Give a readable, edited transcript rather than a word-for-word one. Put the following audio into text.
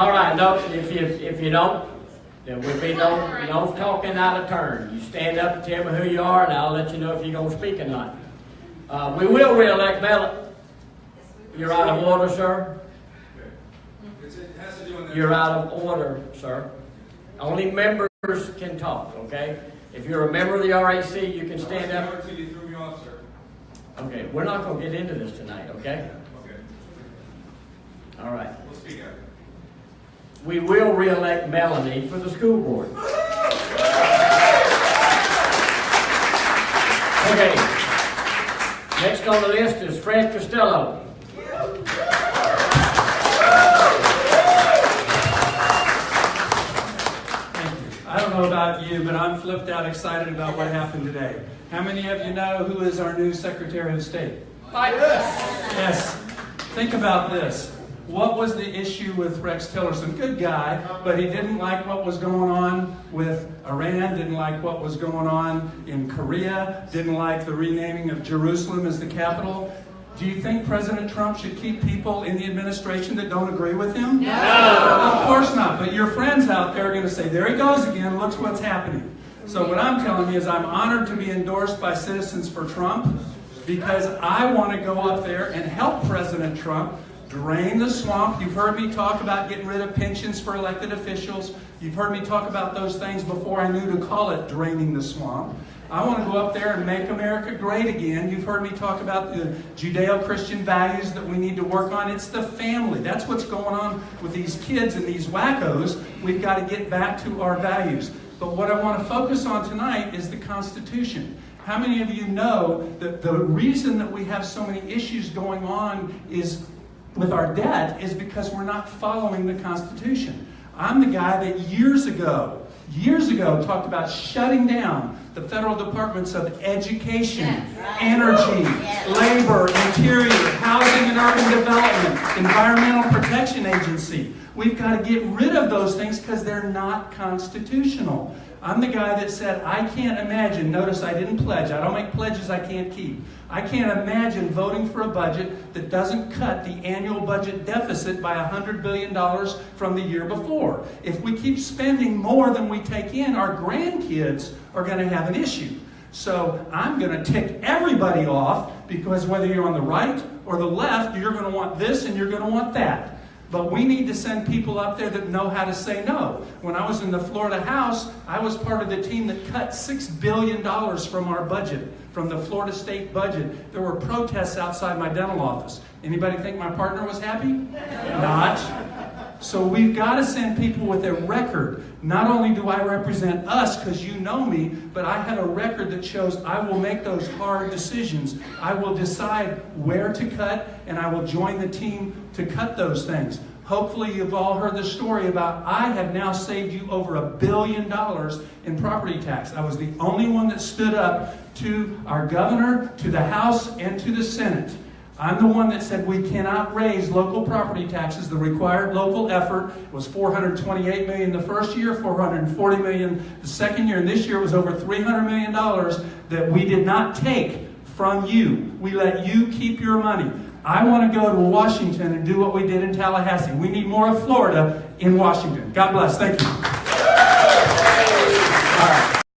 All right, no, if you don't, there will be no talking out of turn. You stand up and tell me who you are, and I'll let you know if you're going to speak or not. We will re-elect Ballot. You're out of order, sir. You're out of order, sir. Only members can talk, okay? If you're a member of the RAC, you can stand up. Until you threw me off, sir. Okay, we're not going to get into this tonight, okay? Okay. All right. We'll speak after. We will re-elect Melanie for the school board. Okay. Next on the list is Fred Costello. I don't know about you, but I'm flipped out excited about what happened today. How many of you know who is our new Secretary of State? Yes. Think about this. What was the issue with Rex Tillerson? Good guy, but he didn't like what was going on with Iran, didn't like what was going on in Korea, didn't like the renaming of Jerusalem as the capital. Do you think President Trump should keep people in the administration that don't agree with him? No. Of course not. But your friends out there are going to say, there he goes again, look what's happening. So what I'm telling you is I'm honored to be endorsed by Citizens for Trump because I want to go up there and help President Trump drain the swamp. You've heard me talk about getting rid of pensions for elected officials. You've heard me talk about those things before I knew to call it draining the swamp. I want to go up there and make America great again. You've heard me talk about the Judeo-Christian values that we need to work on. It's the family. That's what's going on with these kids and these wackos. We've got to get back to our values. But what I want to focus on tonight is the Constitution. How many of you know that the reason that we have so many issues going on is with our debt is because we're not following the Constitution. I'm the guy that years ago talked about shutting down the federal departments of education, energy, labor, interior, housing and urban development, environmental protection agency. We've got to get rid of those things because they're not constitutional. I'm the guy that said, I can't imagine, notice I didn't pledge, I don't make pledges I can't keep. I can't imagine voting for a budget that doesn't cut the annual budget deficit by $100 billion from the year before. If we keep spending more than we take in, our grandkids are going to have an issue. So I'm going to tick everybody off because whether you're on the right or the left, you're going to want this and you're going to want that. But we need to send people up there that know how to say no. When I was in the Florida House, I was part of the team that cut $6 billion from our budget, from the Florida state budget. There were protests outside my dental office. Anybody think my partner was happy? Not. So we've got to send people with a record. Not only do I represent us because you know me, but I have a record that shows I will make those hard decisions. I will decide where to cut, and I will join the team to cut those things. Hopefully you've all heard the story about I have now saved you over $1 billion in property tax. I was the only one that stood up to our governor, to the House, and to the Senate. I'm the one that said we cannot raise local property taxes. The required local effort was $428 million the first year, $440 million the second year, and this year it was over $300 million that we did not take from you. We let you keep your money. I want to go to Washington and do what we did in Tallahassee. We need more of Florida in Washington. God bless. Thank you.